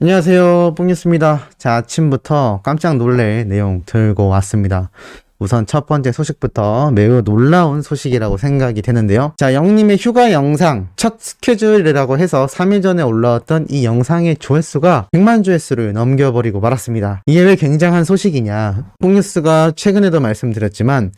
안녕하세요, 뽕뉴스입니다. 자, 아침부터 깜짝 놀랄 내용 들고 왔습니다. 우선 첫 번째 소식부터 매우 놀라운 소식이라고 생각이 되는데요. 자, 영님의 휴가 영상 첫 스케줄이라고 해서 3일 전에 올라왔던 이 영상의 조회수가 100만 조회수를 넘겨버리고 말았습니다. 이게 왜 굉장한 소식이냐? 뽕뉴스가 최근에도 말씀드렸지만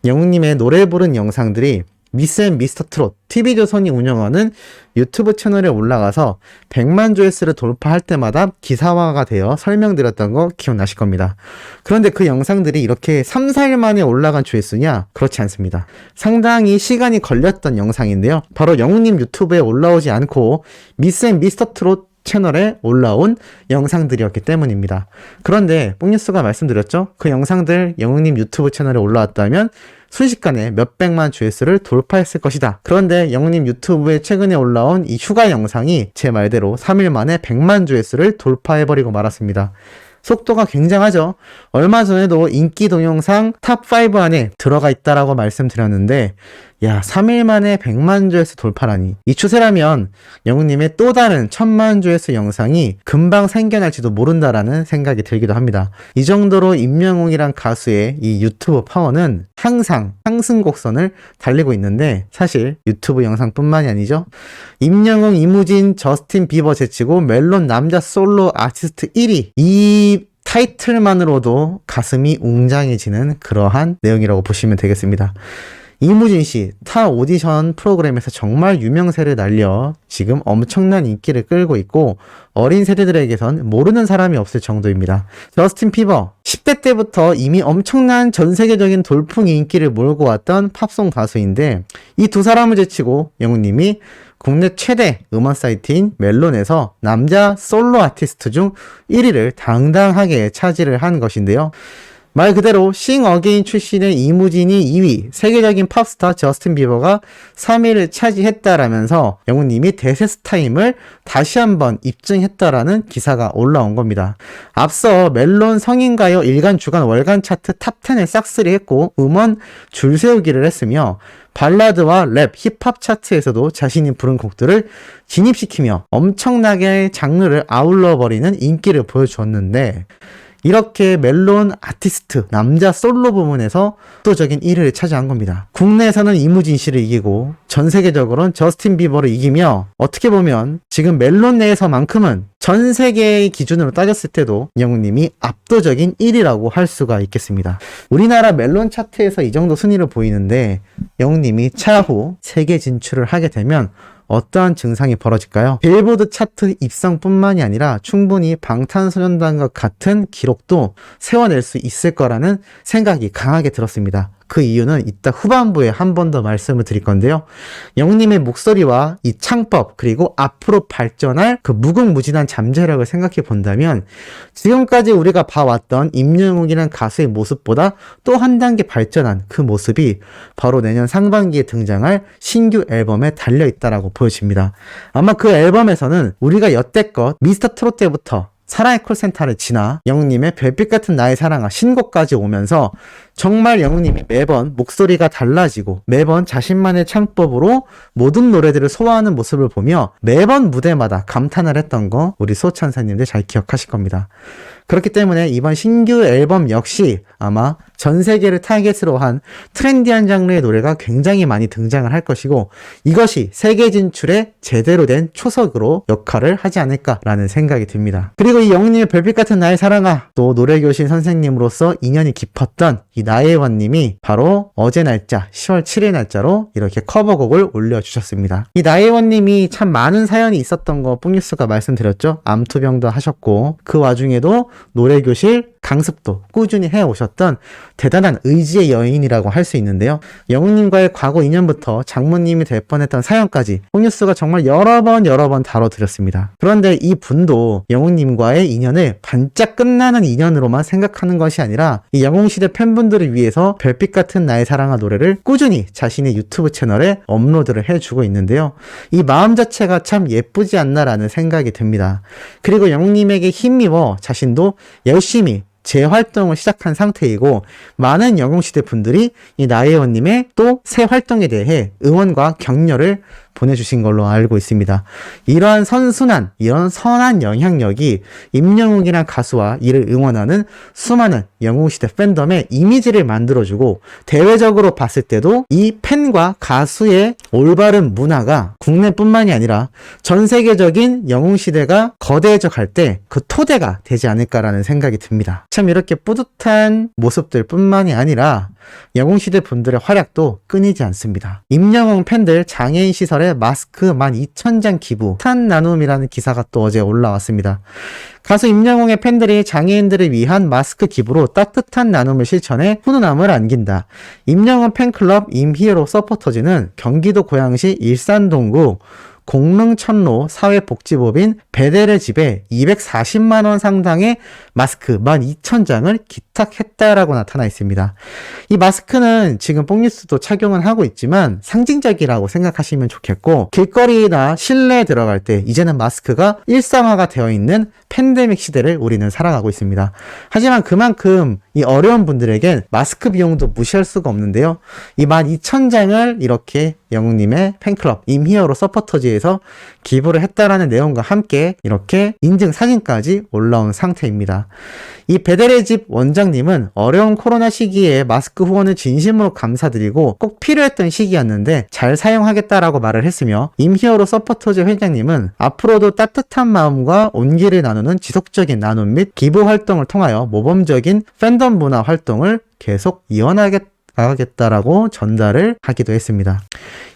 영님의 노래 부른 영상들이 미스 앤 미스터 트롯 TV조선이 운영하는 유튜브 채널에 올라가서 100만 조회수를 돌파할 때마다 기사화가 되어 설명드렸던 거 기억나실 겁니다. 그런데 그 영상들이 이렇게 3, 4일 만에 올라간 조회수냐? 그렇지 않습니다. 상당히 시간이 걸렸던 영상인데요. 바로 영웅님 유튜브에 올라오지 않고 미스 앤 미스터 트롯 채널에 올라온 영상들이었기 때문입니다. 그런데 뽕뉴스가 말씀드렸죠? 그 영상들 영웅님 유튜브 채널에 올라왔다면 순식간에 몇백만 조회수를 돌파했을 것이다. 그런데 영웅님 유튜브에 최근에 올라온 이 휴가 영상이 제 말대로 3일 만에 100만 조회수를 돌파해버리고 말았습니다. 속도가 굉장하죠. 얼마 전에도 인기 동영상 탑5 안에 들어가 있다라고 말씀드렸는데 3일 만에 100만 조회수 돌파라니. 이 추세라면 영웅님의 또 다른 1000만 조회수 영상이 금방 생겨날지도 모른다라는 생각이 들기도 합니다. 이 정도로 임영웅이란 가수의 이 유튜브 파워는 항상 상승 곡선을 달리고 있는데 사실 유튜브 영상뿐만이 아니죠. 임영웅, 이무진, 저스틴 비버 제치고 멜론 남자 솔로 아티스트 1위. 이 타이틀만으로도 가슴이 웅장해지는 그러한 내용이라고 보시면 되겠습니다. 이무진 씨, 타 오디션 프로그램에서 정말 유명세를 날려 지금 엄청난 인기를 끌고 있고 어린 세대들에게선 모르는 사람이 없을 정도입니다. 저스틴 비버, 10대 때부터 이미 엄청난 전 세계적인 돌풍이 인기를 몰고 왔던 팝송 가수인데 이 두 사람을 제치고 영웅님이 국내 최대 음원 사이트인 멜론에서 남자 솔로 아티스트 중 1위를 당당하게 차지를 한 것인데요. 말 그대로 싱 어게인 출신의 이무진이 2위, 세계적인 팝스타 저스틴 비버가 3위를 차지했다라면서 영웅님이 대세스타임을 다시 한번 입증했다라는 기사가 올라온 겁니다. 앞서 멜론 성인가요 일간 주간 월간 차트 탑10에 싹쓸이했고 음원 줄세우기를 했으며 발라드와 랩, 힙합 차트에서도 자신이 부른 곡들을 진입시키며 엄청나게 장르를 아울러버리는 인기를 보여주었는데 이렇게 멜론 아티스트 남자 솔로 부문에서 압도적인 1위를 차지한 겁니다. 국내에서는 이무진 씨를 이기고 전 세계적으로는 저스틴 비버를 이기며 어떻게 보면 지금 멜론 내에서만큼은 전 세계의 기준으로 따졌을 때도 영웅님이 압도적인 1위라고 할 수가 있겠습니다. 우리나라 멜론 차트에서 이 정도 순위를 보이는데 영웅님이 차후 세계 진출을 하게 되면 어떠한 증상이 벌어질까요? 빌보드 차트 입성뿐만이 아니라 충분히 방탄소년단과 같은 기록도 세워낼 수 있을 거라는 생각이 강하게 들었습니다. 그 이유는 이따 후반부에 한 번 더 말씀을 드릴 건데요. 영웅님의 목소리와 이 창법 그리고 앞으로 발전할 그 무궁무진한 잠재력을 생각해 본다면 지금까지 우리가 봐왔던 임영웅이라는 가수의 모습보다 또 한 단계 발전한 그 모습이 바로 내년 상반기에 등장할 신규 앨범에 달려있다라고 보여집니다. 아마 그 앨범에서는 우리가 여태껏 미스터 트롯 때부터 사랑의 콜센터를 지나 영웅님의 별빛 같은 나의 사랑아 신곡까지 오면서 정말 영웅님이 매번 목소리가 달라지고 매번 자신만의 창법으로 모든 노래들을 소화하는 모습을 보며 매번 무대마다 감탄을 했던 거 우리 수호천사님들 잘 기억하실 겁니다. 그렇기 때문에 이번 신규 앨범 역시 아마 전 세계를 타겟으로 한 트렌디한 장르의 노래가 굉장히 많이 등장을 할 것이고 이것이 세계 진출에 제대로 된 초석으로 역할을 하지 않을까라는 생각이 듭니다. 그리고 이 영웅님의 별빛 같은 나의 사랑아 또 노래교실 선생님으로서 인연이 깊었던 이 나혜원님이 바로 어제 날짜 10월 7일 날짜로 이렇게 커버곡을 올려주셨습니다. 이 나혜원님이 참 많은 사연이 있었던 거 뽕뉴스가 말씀드렸죠. 암투병도 하셨고 그 와중에도 노래교실 강습도 꾸준히 해오셨던 대단한 의지의 여인이라고 할 수 있는데요. 영웅님과의 과거 인연부터 장모님이 될 뻔했던 사연까지 뽕뉴스가 정말 여러 번 다뤄드렸습니다. 그런데 이 분도 영웅님과의 인연을 반짝 끝나는 인연으로만 생각하는 것이 아니라 이 영웅시대 팬분들을 위해서 별빛 같은 나의 사랑아 노래를 꾸준히 자신의 유튜브 채널에 업로드를 해주고 있는데요. 이 마음 자체가 참 예쁘지 않나라는 생각이 듭니다. 그리고 영웅님에게 힘입어 자신도 열심히 재활동을 시작한 상태이고 많은 영웅시대 분들이 이 나혜원님의 또 새 활동에 대해 응원과 격려를 보내주신 걸로 알고 있습니다. 이러한 선순환, 이런 선한 영향력이 임영웅이란 가수와 이를 응원하는 수많은 영웅시대 팬덤의 이미지를 만들어주고, 대외적으로 봤을 때도 이 팬과 가수의 올바른 문화가 국내뿐만이 아니라 전 세계적인 영웅시대가 거대해져 갈 때 그 토대가 되지 않을까라는 생각이 듭니다. 참 이렇게 뿌듯한 모습들 뿐만이 아니라 영웅시대 분들의 활약도 끊이지 않습니다. 임영웅 팬들 장애인 시설에 마스크 12,000장 기부, 탄 나눔이라는 기사가 또 어제 올라왔습니다. 가수 임영웅의 팬들이 장애인들을 위한 마스크 기부로 따뜻한 나눔을 실천해 훈훈함을 안긴다. 임영웅 팬클럽 임히어로 서포터즈는 경기도 고양시 일산동구 공릉천로 사회복지법인 베델의 집에 240만원 상당의 마스크 12,000장을 기탁했다라고 나타나 있습니다. 이 마스크는 지금 뽕뉴스도 착용을 하고 있지만 상징적이라고 생각하시면 좋겠고, 길거리나 실내에 들어갈 때 이제는 마스크가 일상화가 되어 있는 팬데믹 시대를 우리는 살아가고 있습니다. 하지만 그만큼 이 어려운 분들에겐 마스크 비용도 무시할 수가 없는데요. 이 12,000장을 이렇게 영웅님의 팬클럽 임히어로 서포터즈에서 기부를 했다라는 내용과 함께 이렇게 인증 사진까지 올라온 상태입니다. 이 베델의 집 원장님은 어려운 코로나 시기에 마스크 후원을 진심으로 감사드리고 꼭 필요했던 시기였는데 잘 사용하겠다라고 말을 했으며, 임히어로 서포터즈 회장님은 앞으로도 따뜻한 마음과 온기를 나누는 지속적인 나눔 및 기부 활동을 통하여 모범적인 팬덤 문화 활동을 계속 이어나가겠다라고 전달을 하기도 했습니다.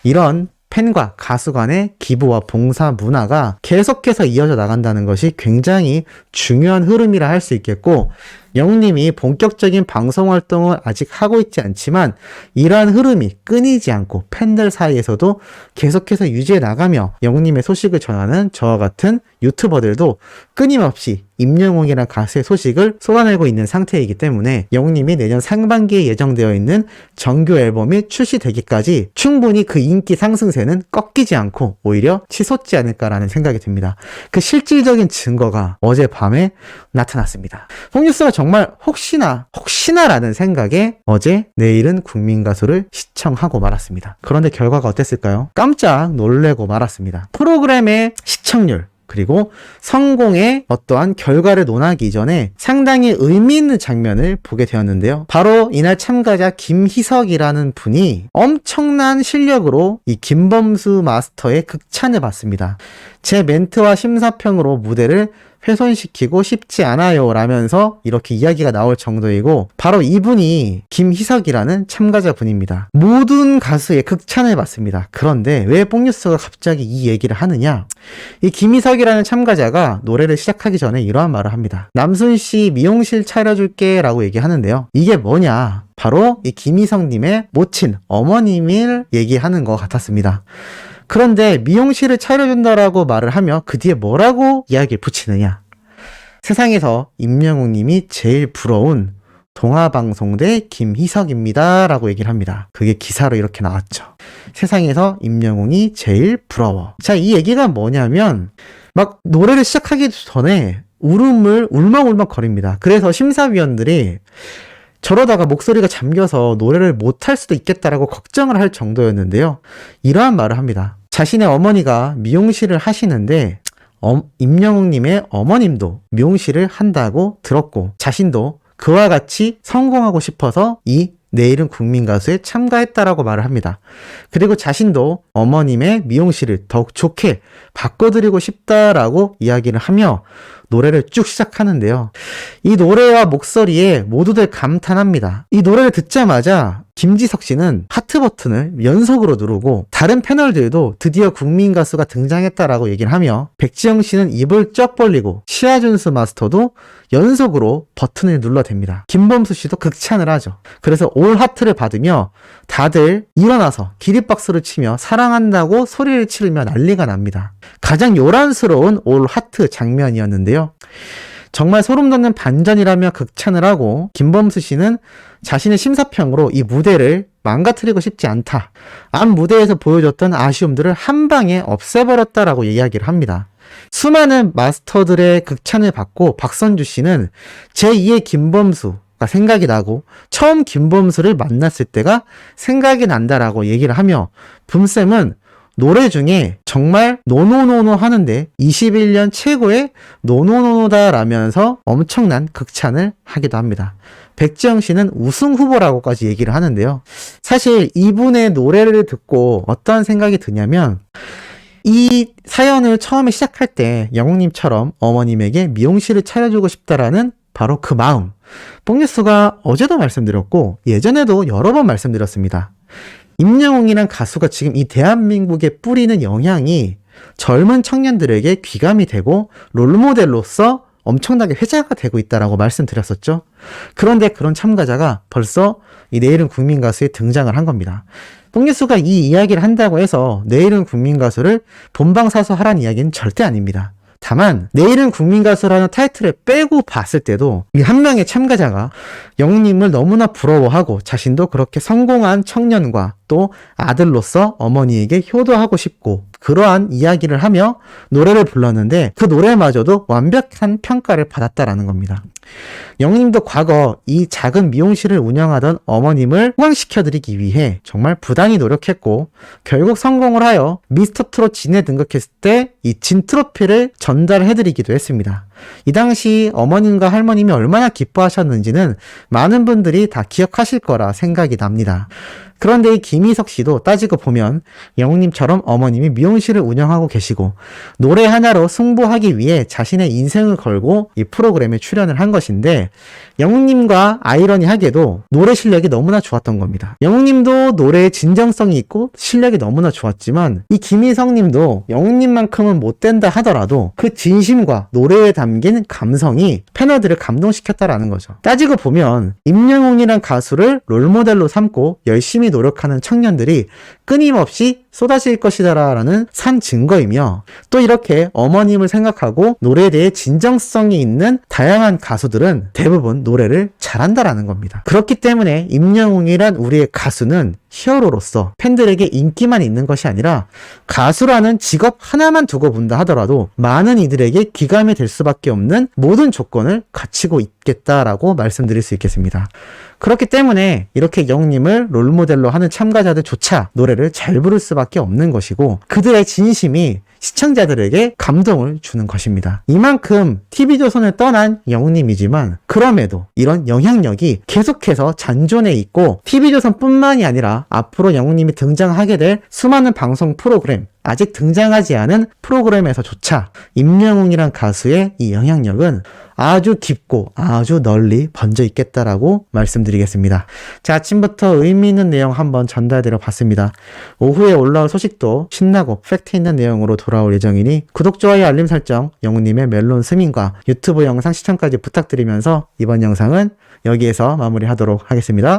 이런 팬과 가수 간의 기부와 봉사 문화가 계속해서 이어져 나간다는 것이 굉장히 중요한 흐름이라 할 수 있겠고, 영웅님이 본격적인 방송 활동을 아직 하고 있지 않지만 이러한 흐름이 끊이지 않고 팬들 사이에서도 계속해서 유지해 나가며 영웅님의 소식을 전하는 저와 같은 유튜버들도 끊임없이 임영웅이란 가수의 소식을 쏟아내고 있는 상태이기 때문에 영웅님이 내년 상반기에 예정되어 있는 정규 앨범이 출시되기까지 충분히 그 인기 상승세는 꺾이지 않고 오히려 치솟지 않을까라는 생각이 듭니다. 그 실질적인 증거가 어젯밤에 나타났습니다. 뽕뉴스가 정말 혹시나라는 생각에 어제 내일은 국민가수를 시청하고 말았습니다. 그런데 결과가 어땠을까요? 깜짝 놀래고 말았습니다. 프로그램의 시청률, 그리고 성공의 어떠한 결과를 논하기 이전에 상당히 의미 있는 장면을 보게 되었는데요. 바로 이날 참가자 김희석이라는 분이 엄청난 실력으로 이 김범수 마스터의 극찬을 받습니다. 제 멘트와 심사평으로 무대를 훼손시키고 싶지 않아요 라면서 이렇게 이야기가 나올 정도이고, 바로 이분이 김희석이라는 참가자분입니다. 모든 가수의 극찬을 받습니다. 그런데 왜 뽕뉴스가 갑자기 이 얘기를 하느냐? 이 김희석이라는 참가자가 노래를 시작하기 전에 이러한 말을 합니다. 남순씨 미용실 차려줄게 라고 얘기하는데요. 이게 뭐냐? 바로 이 김희석님의 모친 어머님을 얘기하는 것 같았습니다. 그런데 미용실을 차려준다라고 말을 하며 그 뒤에 뭐라고 이야기를 붙이느냐? 세상에서 임영웅님이 제일 부러운 동아방송대 김희석입니다 라고 얘기를 합니다. 그게 기사로 이렇게 나왔죠. 세상에서 임영웅이 제일 부러워. 자, 이 얘기가 뭐냐면 막 노래를 시작하기 전에 울음을 울먹울먹 거립니다. 그래서 심사위원들이 저러다가 목소리가 잠겨서 노래를 못할 수도 있겠다라고 걱정을 할 정도였는데요. 이러한 말을 합니다. 자신의 어머니가 미용실을 하시는데 임영웅님의 어머님도 미용실을 한다고 들었고 자신도 그와 같이 성공하고 싶어서 이 내일은 국민가수에 참가했다라고 말을 합니다. 그리고 자신도 어머님의 미용실을 더욱 좋게 바꿔드리고 싶다라고 이야기를 하며 노래를 쭉 시작하는데요. 이 노래와 목소리에 모두들 감탄합니다. 이 노래를 듣자마자 김지석 씨는 하트 버튼을 연속으로 누르고 다른 패널들도 드디어 국민 가수가 등장했다라고 얘기를 하며 백지영 씨는 입을 쩍 벌리고 시아준수 마스터도 연속으로 버튼을 눌러댑니다. 김범수 씨도 극찬을 하죠. 그래서 올 하트를 받으며 다들 일어나서 기립박수를 치며 사랑한다고 소리를 지르며 난리가 납니다. 가장 요란스러운 올 하트 장면이었는데요. 정말 소름 돋는 반전이라며 극찬을 하고 김범수 씨는 자신의 심사평으로 이 무대를 망가뜨리고 싶지 않다. 앞 무대에서 보여줬던 아쉬움들을 한 방에 없애버렸다라고 이야기를 합니다. 수많은 마스터들의 극찬을 받고 박선주 씨는 제2의 김범수가 생각이 나고 처음 김범수를 만났을 때가 생각이 난다라고 얘기를 하며 붐쌤은 노래 중에 정말 노노노노 하는데 21년 최고의 노노노노다 라면서 엄청난 극찬을 하기도 합니다. 백지영 씨는 우승 후보라고까지 얘기를 하는데요. 사실 이분의 노래를 듣고 어떤 생각이 드냐면, 이 사연을 처음에 시작할 때 영웅님처럼 어머님에게 미용실을 차려주고 싶다라는 바로 그 마음, 뽕뉴스가 어제도 말씀드렸고 예전에도 여러 번 말씀드렸습니다. 임영웅이란 가수가 지금 이 대한민국에 뿌리는 영향이 젊은 청년들에게 귀감이 되고 롤모델로서 엄청나게 회자가 되고 있다라고 말씀드렸었죠. 그런데 그런 참가자가 벌써 이 내일은 국민 가수에 등장을 한 겁니다. 뽕뉴스가 이 이야기를 한다고 해서 내일은 국민 가수를 본방사수 하라는 이야기는 절대 아닙니다. 다만 내일은 국민 가수라는 타이틀을 빼고 봤을 때도 이 한 명의 참가자가 영웅님을 너무나 부러워하고 자신도 그렇게 성공한 청년과 또 아들로서 어머니에게 효도하고 싶고 그러한 이야기를 하며 노래를 불렀는데 그 노래마저도 완벽한 평가를 받았다라는 겁니다. 영웅님도 과거 이 작은 미용실을 운영하던 어머님을 호강시켜드리기 위해 정말 부단히 노력했고 결국 성공을 하여 미스터트롯 진에 등극했을 때 이 진 트로피를 전달해드리기도 했습니다. 이 당시 어머님과 할머님이 얼마나 기뻐하셨는지는 많은 분들이 다 기억하실 거라 생각이 납니다. 그런데 이 김희석 씨도 따지고 보면 영웅님처럼 어머님이 미용실을 운영하고 계시고 노래 하나로 승부하기 위해 자신의 인생을 걸고 이 프로그램에 출연을 한 것인데 영웅님과 아이러니하게도 노래 실력이 너무나 좋았던 겁니다. 영웅님도 노래에 진정성이 있고 실력이 너무나 좋았지만 이 김희석님도 영웅님만큼은 못 된다 하더라도 그 진심과 노래에 담긴 감성이 패널들을 감동시켰다라는 거죠. 따지고 보면 임영웅이란 가수를 롤모델로 삼고 열심히 노력하는 청년들이 끊임없이 쏟아질 것이다라는 산 증거이며 또 이렇게 어머님을 생각하고 노래에 대해 진정성이 있는 다양한 가수들은 대부분 노래를 잘한다라는 겁니다. 그렇기 때문에 임영웅이란 우리의 가수는 히어로로서 팬들에게 인기만 있는 것이 아니라 가수라는 직업 하나만 두고 본다 하더라도 많은 이들에게 귀감이 될 수밖에 없는 모든 조건을 갖추고 있겠다라고 말씀드릴 수 있겠습니다. 그렇기 때문에 이렇게 영웅님을 롤모델로 하는 참가자들조차 노래를 잘 부를 수밖에 없는 것이고 그들의 진심이 시청자들에게 감동을 주는 것입니다. 이만큼 TV조선을 떠난 영웅님이지만 그럼에도 이런 영향력이 계속해서 잔존해 있고 TV조선뿐만이 아니라 앞으로 영웅님이 등장하게 될 수많은 방송 프로그램, 아직 등장하지 않은 프로그램에서조차 임영웅이란 가수의 이 영향력은 아주 깊고 아주 널리 번져 있겠다라고 말씀드리겠습니다. 자, 아침부터 의미 있는 내용 한번 전달드려 봤습니다. 오후에 올라올 소식도 신나고 팩트 있는 내용으로 돌아올 예정이니 구독, 좋아요, 알림 설정, 영웅님의 멜론 스밍과 유튜브 영상 시청까지 부탁드리면서 이번 영상은 여기에서 마무리하도록 하겠습니다.